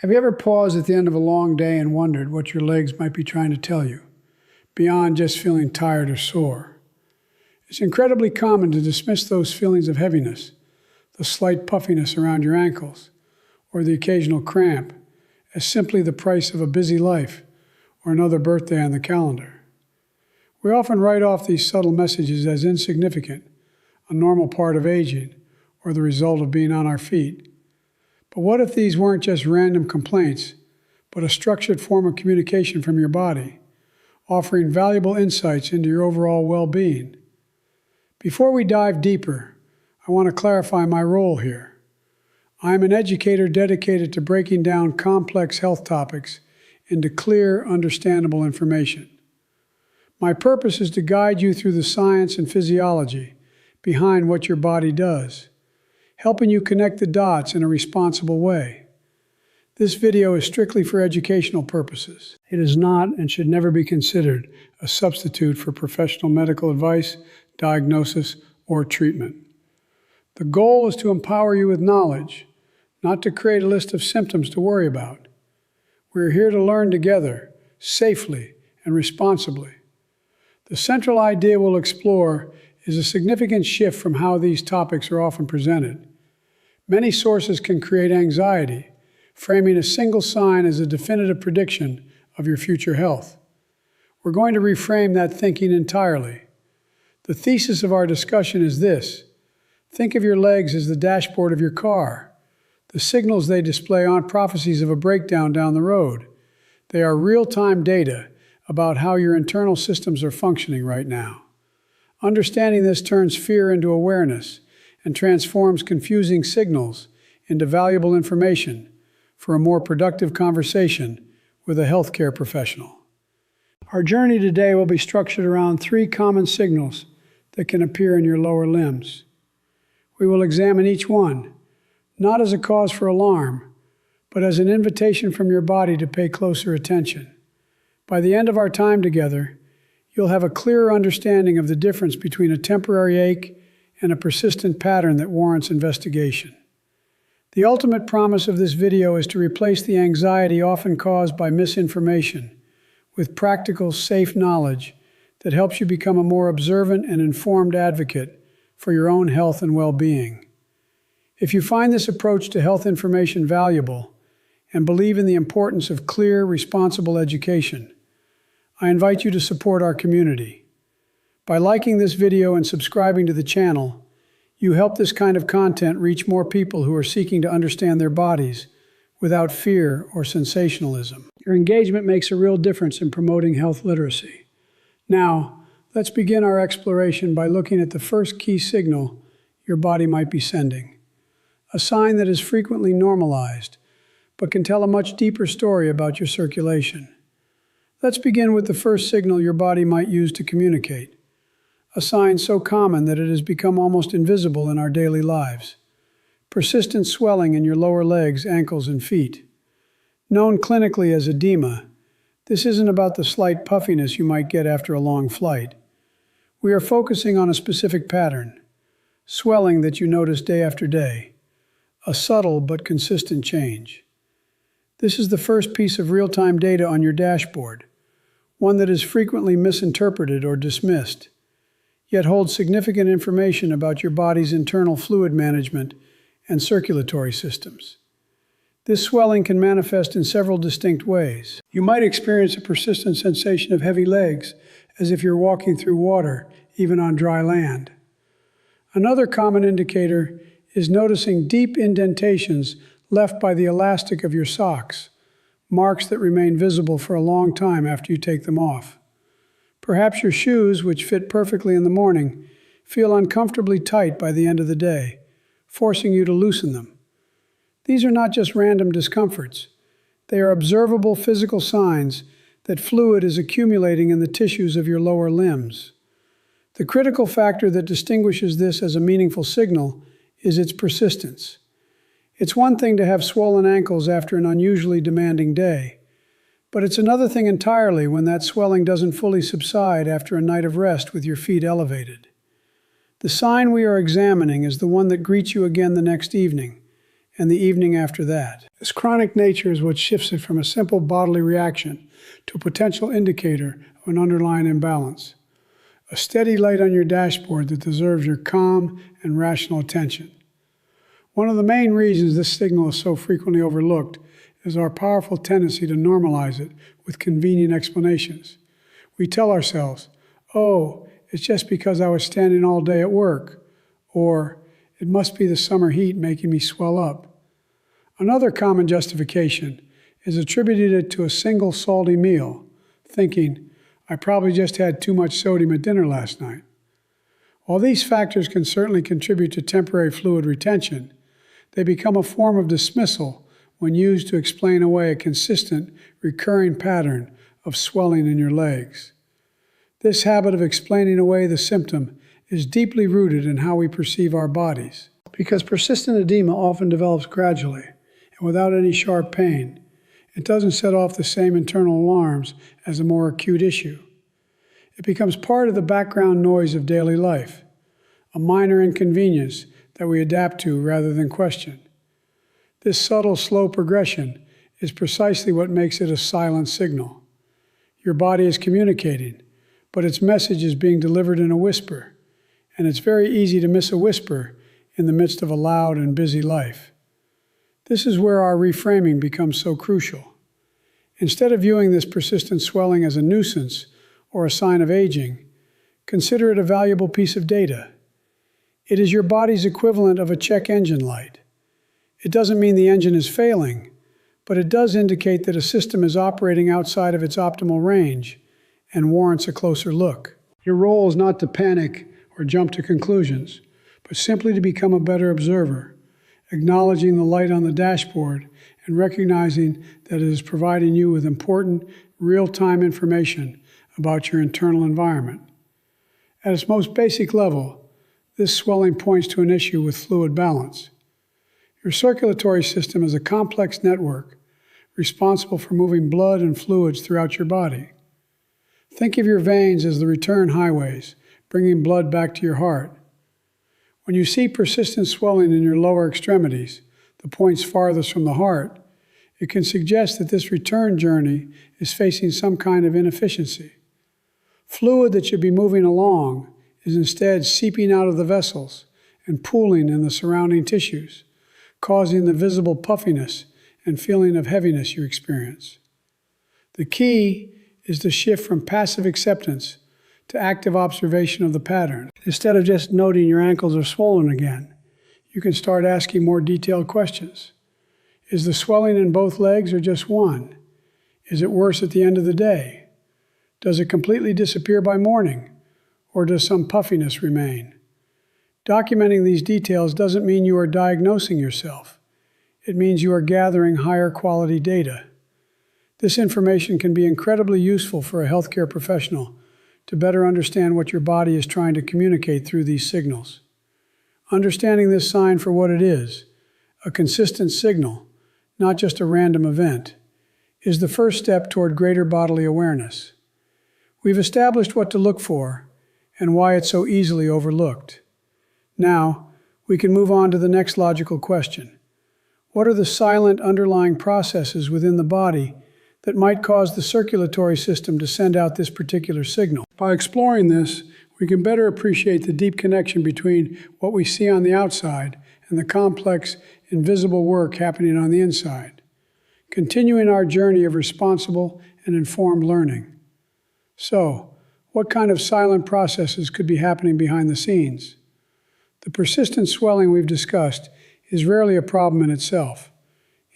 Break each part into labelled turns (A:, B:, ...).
A: Have you ever paused at the end of a long day and wondered what your legs might be trying to tell you, beyond just feeling tired or sore? It's incredibly common to dismiss those feelings of heaviness, the slight puffiness around your ankles, or the occasional cramp, as simply the price of a busy life or another birthday on the calendar. We often write off these subtle messages as insignificant, a normal part of aging, or the result of being on our feet. But what if these weren't just random complaints, but a structured form of communication from your body, offering valuable insights into your overall well-being? Before we dive deeper, I want to clarify my role here. I am an educator dedicated to breaking down complex health topics into clear, understandable information. My purpose is to guide you through the science and physiology behind what your body does, helping you connect the dots in a responsible way. This video is strictly for educational purposes. It is not and should never be considered a substitute for professional medical advice, diagnosis, or treatment. The goal is to empower you with knowledge, not to create a list of symptoms to worry about. We're here to learn together, safely and responsibly. The central idea we'll explore is a significant shift from how these topics are often presented. Many sources can create anxiety, framing a single sign as a definitive prediction of your future health. We're going to reframe that thinking entirely. The thesis of our discussion is this: think of your legs as the dashboard of your car. The signals they display aren't prophecies of a breakdown down the road. They are real-time data about how your internal systems are functioning right now. Understanding this turns fear into awareness and transforms confusing signals into valuable information for a more productive conversation with a healthcare professional. Our journey today will be structured around 3 common signals that can appear in your lower limbs. We will examine each one, not as a cause for alarm, but as an invitation from your body to pay closer attention. By the end of our time together, you'll have a clearer understanding of the difference between a temporary ache and a persistent pattern that warrants investigation. The ultimate promise of this video is to replace the anxiety often caused by misinformation with practical, safe knowledge that helps you become a more observant and informed advocate for your own health and well-being. If you find this approach to health information valuable and believe in the importance of clear, responsible education, I invite you to support our community. By liking this video and subscribing to the channel, you help this kind of content reach more people who are seeking to understand their bodies without fear or sensationalism. Your engagement makes a real difference in promoting health literacy. Now, let's begin our exploration by looking at the first key signal your body might be sending. A sign that is frequently normalized, but can tell a much deeper story about your circulation. Let's begin with the first signal your body might use to communicate. A sign so common that it has become almost invisible in our daily lives. Persistent swelling in your lower legs, ankles, and feet. Known clinically as edema, this isn't about the slight puffiness you might get after a long flight. We are focusing on a specific pattern, swelling that you notice day after day, a subtle but consistent change. This is the first piece of real-time data on your dashboard, one that is frequently misinterpreted or dismissed, yet holds significant information about your body's internal fluid management and circulatory systems. This swelling can manifest in several distinct ways. You might experience a persistent sensation of heavy legs, as if you're walking through water, even on dry land. Another common indicator is noticing deep indentations left by the elastic of your socks, marks that remain visible for a long time after you take them off. Perhaps your shoes, which fit perfectly in the morning, feel uncomfortably tight by the end of the day, forcing you to loosen them. These are not just random discomforts. They are observable physical signs that fluid is accumulating in the tissues of your lower limbs. The critical factor that distinguishes this as a meaningful signal is its persistence. It's one thing to have swollen ankles after an unusually demanding day, but it's another thing entirely when that swelling doesn't fully subside after a night of rest with your feet elevated. The sign we are examining is the one that greets you again the next evening and the evening after that. This chronic nature is what shifts it from a simple bodily reaction to a potential indicator of an underlying imbalance. A steady light on your dashboard that deserves your calm and rational attention. One of the main reasons this signal is so frequently overlooked is our powerful tendency to normalize it with convenient explanations. We tell ourselves, oh, it's just because I was standing all day at work, or it must be the summer heat making me swell up. Another common justification is attributed to a single salty meal, thinking, I probably just had too much sodium at dinner last night. While these factors can certainly contribute to temporary fluid retention, they become a form of dismissal when used to explain away a consistent, recurring pattern of swelling in your legs. This habit of explaining away the symptom is deeply rooted in how we perceive our bodies. Because persistent edema often develops gradually and without any sharp pain, it doesn't set off the same internal alarms as a more acute issue. It becomes part of the background noise of daily life, a minor inconvenience that we adapt to rather than question. This subtle, slow progression is precisely what makes it a silent signal. Your body is communicating, but its message is being delivered in a whisper, and it's very easy to miss a whisper in the midst of a loud and busy life. This is where our reframing becomes so crucial. Instead of viewing this persistent swelling as a nuisance or a sign of aging, consider it a valuable piece of data. It is your body's equivalent of a check engine light. It doesn't mean the engine is failing, but it does indicate that a system is operating outside of its optimal range and warrants a closer look. Your role is not to panic or jump to conclusions, but simply to become a better observer, acknowledging the light on the dashboard and recognizing that it is providing you with important, real-time information about your internal environment. At its most basic level, this swelling points to an issue with fluid balance. Your circulatory system is a complex network responsible for moving blood and fluids throughout your body. Think of your veins as the return highways, bringing blood back to your heart. When you see persistent swelling in your lower extremities, the points farthest from the heart, it can suggest that this return journey is facing some kind of inefficiency. Fluid that should be moving along is instead seeping out of the vessels and pooling in the surrounding tissues, causing the visible puffiness and feeling of heaviness you experience. The key is to shift from passive acceptance to active observation of the pattern. Instead of just noting your ankles are swollen again, you can start asking more detailed questions. Is the swelling in both legs or just one? Is it worse at the end of the day? Does it completely disappear by morning, or does some puffiness remain? Documenting these details doesn't mean you are diagnosing yourself. It means you are gathering higher quality data. This information can be incredibly useful for a healthcare professional to better understand what your body is trying to communicate through these signals. Understanding this sign for what it is, a consistent signal, not just a random event, is the first step toward greater bodily awareness. We've established what to look for and why it's so easily overlooked. Now, we can move on to the next logical question. What are the silent underlying processes within the body that might cause the circulatory system to send out this particular signal? By exploring this, we can better appreciate the deep connection between what we see on the outside and the complex, invisible work happening on the inside, continuing our journey of responsible and informed learning. So, what kind of silent processes could be happening behind the scenes? The persistent swelling we've discussed is rarely a problem in itself.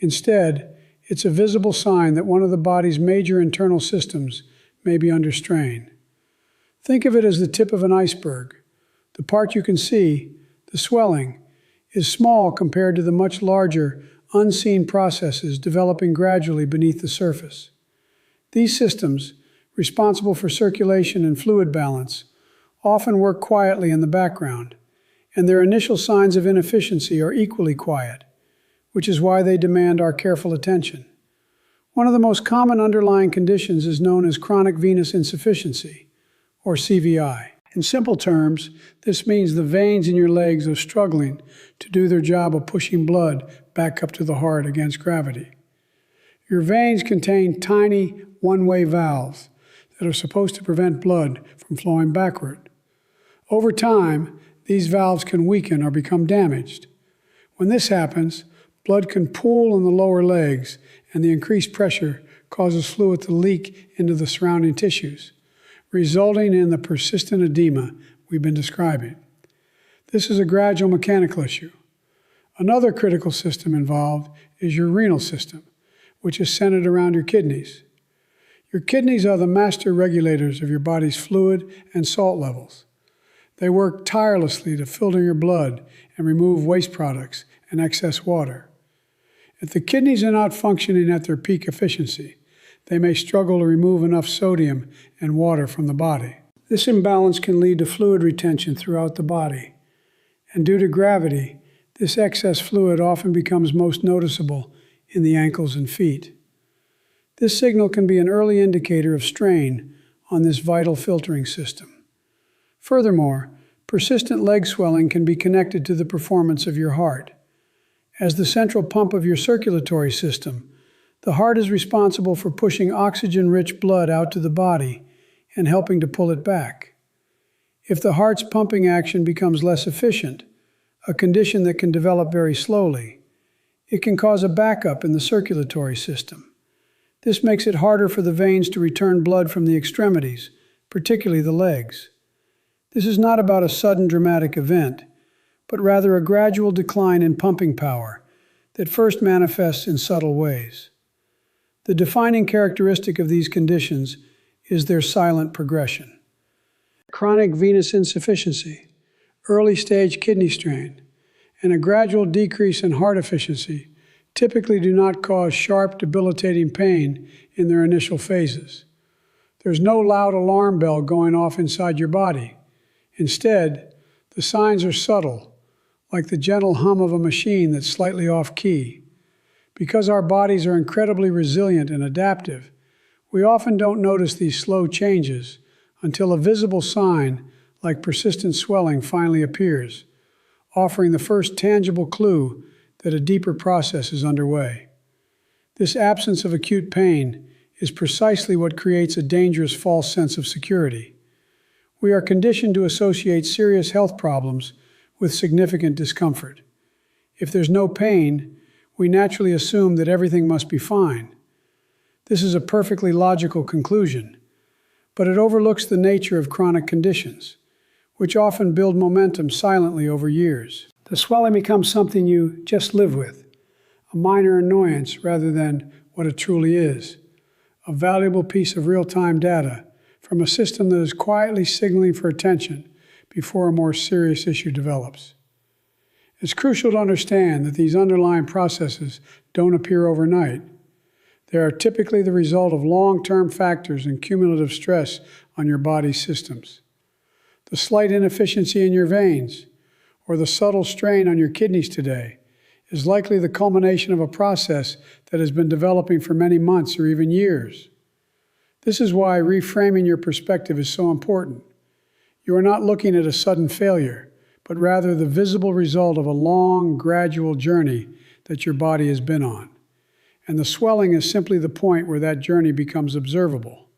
A: Instead, it's a visible sign that one of the body's major internal systems may be under strain. Think of it as the tip of an iceberg. The part you can see, the swelling, is small compared to the much larger, unseen processes developing gradually beneath the surface. These systems, responsible for circulation and fluid balance, often work quietly in the background, and their initial signs of inefficiency are equally quiet, which is why they demand our careful attention. One of the most common underlying conditions is known as chronic venous insufficiency, or CVI. In simple terms, this means the veins in your legs are struggling to do their job of pushing blood back up to the heart against gravity. Your veins contain tiny one-way valves that are supposed to prevent blood from flowing backward. Over time, these valves can weaken or become damaged. When this happens, blood can pool in the lower legs, and the increased pressure causes fluid to leak into the surrounding tissues, resulting in the persistent edema we've been describing. This is a gradual mechanical issue. Another critical system involved is your renal system, which is centered around your kidneys. Your kidneys are the master regulators of your body's fluid and salt levels. They work tirelessly to filter your blood and remove waste products and excess water. If the kidneys are not functioning at their peak efficiency, they may struggle to remove enough sodium and water from the body. This imbalance can lead to fluid retention throughout the body, and due to gravity, this excess fluid often becomes most noticeable in the ankles and feet. This signal can be an early indicator of strain on this vital filtering system. Furthermore, persistent leg swelling can be connected to the performance of your heart. As the central pump of your circulatory system, the heart is responsible for pushing oxygen-rich blood out to the body and helping to pull it back. If the heart's pumping action becomes less efficient, a condition that can develop very slowly, it can cause a backup in the circulatory system. This makes it harder for the veins to return blood from the extremities, particularly the legs. This is not about a sudden dramatic event, but rather a gradual decline in pumping power that first manifests in subtle ways. The defining characteristic of these conditions is their silent progression. Chronic venous insufficiency, early-stage kidney strain, and a gradual decrease in heart efficiency typically do not cause sharp, debilitating pain in their initial phases. There's no loud alarm bell going off inside your body. Instead, the signs are subtle, like the gentle hum of a machine that's slightly off-key. Because our bodies are incredibly resilient and adaptive, we often don't notice these slow changes until a visible sign like persistent swelling finally appears, offering the first tangible clue that a deeper process is underway. This absence of acute pain is precisely what creates a dangerous false sense of security. We are conditioned to associate serious health problems with significant discomfort. If there's no pain, we naturally assume that everything must be fine. This is a perfectly logical conclusion, but it overlooks the nature of chronic conditions, which often build momentum silently over years. The swelling becomes something you just live with, a minor annoyance rather than what it truly is, a valuable piece of real-time data from a system that is quietly signaling for attention before a more serious issue develops. It's crucial to understand that these underlying processes don't appear overnight. They are typically the result of long-term factors and cumulative stress on your body's systems. The slight inefficiency in your veins, or the subtle strain on your kidneys today, is likely the culmination of a process that has been developing for many months or even years. This is why reframing your perspective is so important. You are not looking at a sudden failure, but rather the visible result of a long, gradual journey that your body has been on. And the swelling is simply the point where that journey becomes observable.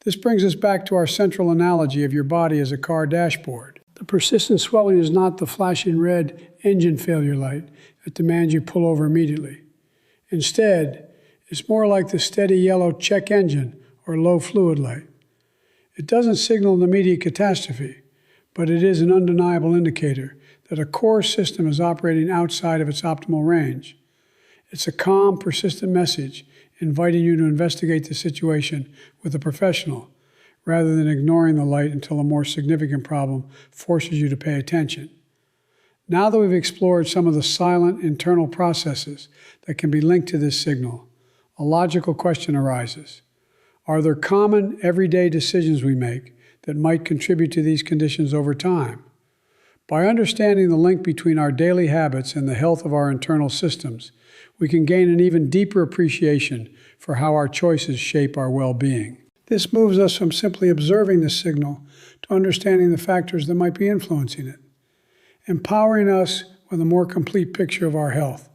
A: This brings us back to our central analogy of your body as a car dashboard. The persistent swelling is not the flashing red engine failure light that demands you pull over immediately. Instead, it's more like the steady yellow check engine or low fluid light. It doesn't signal an immediate catastrophe, but it is an undeniable indicator that a core system is operating outside of its optimal range. It's a calm, persistent message inviting you to investigate the situation with a professional, rather than ignoring the light until a more significant problem forces you to pay attention. Now that we've explored some of the silent internal processes that can be linked to this signal, a logical question arises. Are there common, everyday decisions we make that might contribute to these conditions over time? By understanding the link between our daily habits and the health of our internal systems, we can gain an even deeper appreciation for how our choices shape our well-being. This moves us from simply observing the signal to understanding the factors that might be influencing it, empowering us with a more complete picture of our health.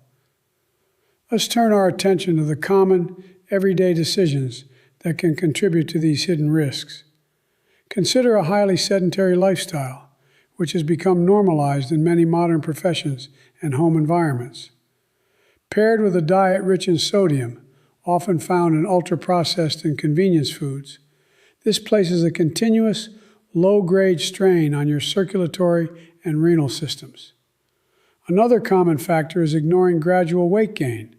A: Let's turn our attention to the common, everyday decisions that can contribute to these hidden risks. Consider a highly sedentary lifestyle, which has become normalized in many modern professions and home environments. Paired with a diet rich in sodium, often found in ultra-processed and convenience foods, this places a continuous, low-grade strain on your circulatory and renal systems. Another common factor is ignoring gradual weight gain,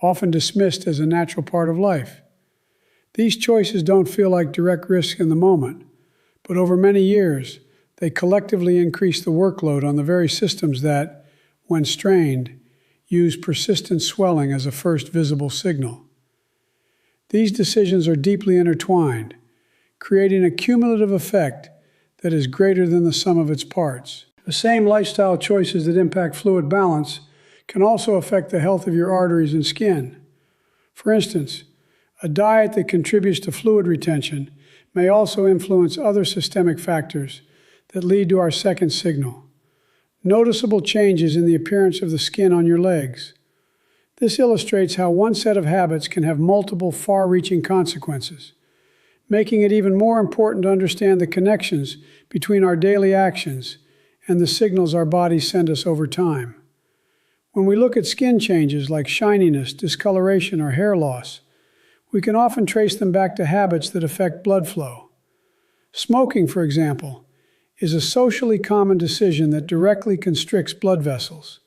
A: often dismissed as a natural part of life. These choices don't feel like direct risks in the moment, but over many years, they collectively increase the workload on the very systems that, when strained, use persistent swelling as a first visible signal. These decisions are deeply intertwined, creating a cumulative effect that is greater than the sum of its parts. The same lifestyle choices that impact fluid balance can also affect the health of your arteries and skin. For instance, a diet that contributes to fluid retention may also influence other systemic factors that lead to our second signal: noticeable changes in the appearance of the skin on your legs. This illustrates how one set of habits can have multiple far-reaching consequences, making it even more important to understand the connections between our daily actions and the signals our bodies send us over time. When we look at skin changes like shininess, discoloration, or hair loss, we can often trace them back to habits that affect blood flow. Smoking, for example, is a socially common decision that directly constricts blood vessels,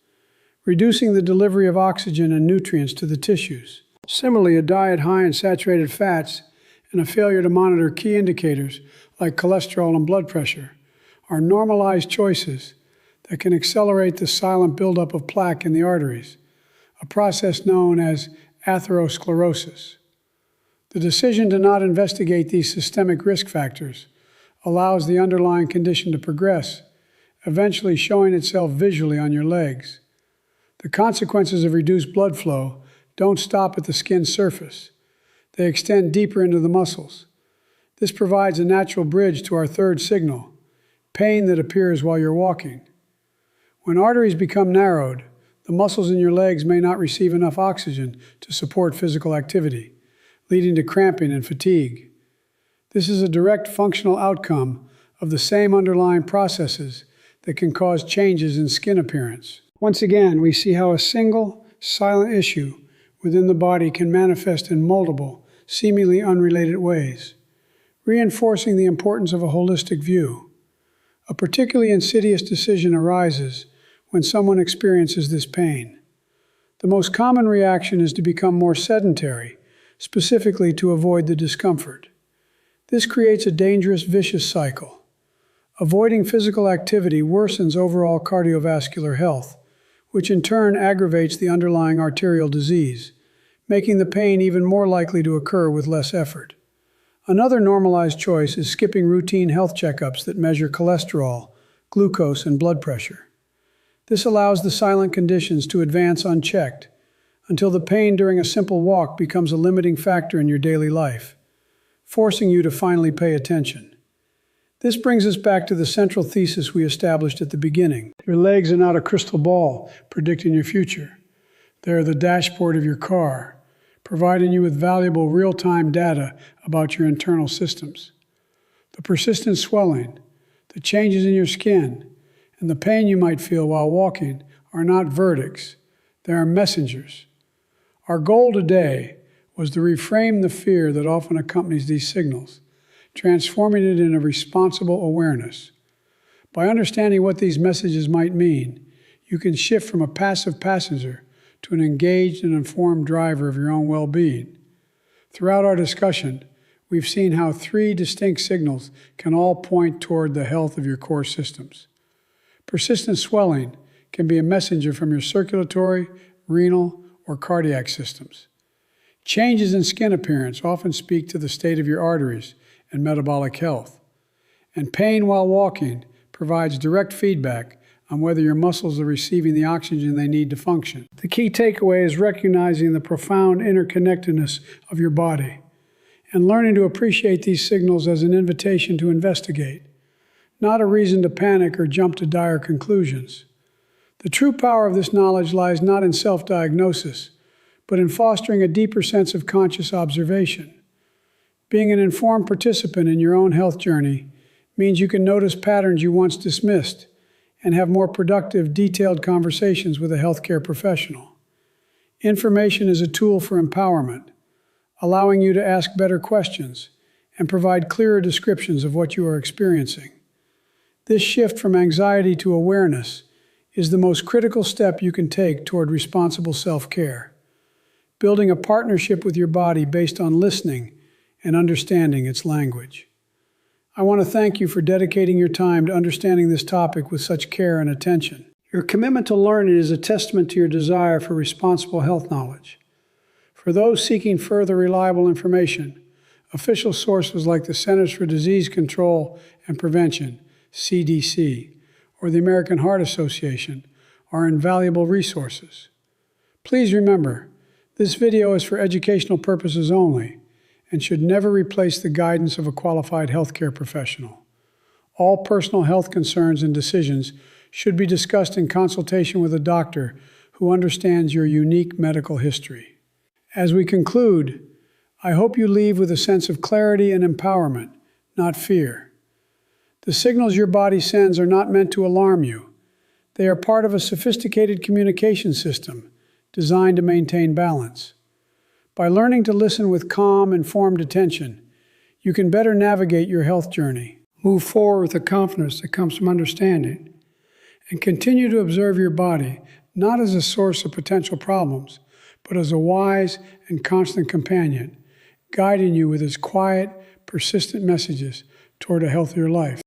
A: reducing the delivery of oxygen and nutrients to the tissues. Similarly, a diet high in saturated fats and a failure to monitor key indicators like cholesterol and blood pressure are normalized choices that can accelerate the silent buildup of plaque in the arteries, a process known as atherosclerosis. The decision to not investigate these systemic risk factors allows the underlying condition to progress, eventually showing itself visually on your legs. The consequences of reduced blood flow don't stop at the skin surface. They extend deeper into the muscles. This provides a natural bridge to our third signal: pain that appears while you're walking. When arteries become narrowed, the muscles in your legs may not receive enough oxygen to support physical activity, leading to cramping and fatigue. This is a direct functional outcome of the same underlying processes that can cause changes in skin appearance. Once again, we see how a single, silent issue within the body can manifest in multiple, seemingly unrelated ways, reinforcing the importance of a holistic view. A particularly insidious decision arises when someone experiences this pain. The most common reaction is to become more sedentary, specifically to avoid the discomfort. This creates a dangerous, vicious cycle. Avoiding physical activity worsens overall cardiovascular health, which in turn aggravates the underlying arterial disease, making the pain even more likely to occur with less effort. Another normalized choice is skipping routine health checkups that measure cholesterol, glucose, and blood pressure. This allows the silent conditions to advance unchecked until the pain during a simple walk becomes a limiting factor in your daily life, forcing you to finally pay attention. This brings us back to the central thesis we established at the beginning. Your legs are not a crystal ball predicting your future. They are the dashboard of your car, providing you with valuable real-time data about your internal systems. The persistent swelling, the changes in your skin, and the pain you might feel while walking are not verdicts. They are messengers. Our goal today was to reframe the fear that often accompanies these signals, transforming it into responsible awareness. By understanding what these messages might mean, you can shift from a passive passenger to an engaged and informed driver of your own well-being. Throughout our discussion, we've seen how three distinct signals can all point toward the health of your core systems. Persistent swelling can be a messenger from your circulatory, renal, or cardiac systems. Changes in skin appearance often speak to the state of your arteries and metabolic health. And pain while walking provides direct feedback on whether your muscles are receiving the oxygen they need to function. The key takeaway is recognizing the profound interconnectedness of your body and learning to appreciate these signals as an invitation to investigate, not a reason to panic or jump to dire conclusions. The true power of this knowledge lies not in self-diagnosis, but in fostering a deeper sense of conscious observation. Being an informed participant in your own health journey means you can notice patterns you once dismissed and have more productive, detailed conversations with a healthcare professional. Information is a tool for empowerment, allowing you to ask better questions and provide clearer descriptions of what you are experiencing. This shift from anxiety to awareness is the most critical step you can take toward responsible self-care, building a partnership with your body based on listening and understanding its language. I want to thank you for dedicating your time to understanding this topic with such care and attention. Your commitment to learning is a testament to your desire for responsible health knowledge. For those seeking further reliable information, official sources like the Centers for Disease Control and Prevention, CDC, or the American Heart Association are invaluable resources. Please remember, this video is for educational purposes only and should never replace the guidance of a qualified healthcare professional. All personal health concerns and decisions should be discussed in consultation with a doctor who understands your unique medical history. As we conclude, I hope you leave with a sense of clarity and empowerment, not fear. The signals your body sends are not meant to alarm you. They are part of a sophisticated communication system designed to maintain balance. By learning to listen with calm, informed attention, you can better navigate your health journey, move forward with the confidence that comes from understanding, and continue to observe your body not as a source of potential problems, but as a wise and constant companion, guiding you with its quiet, persistent messages toward a healthier life.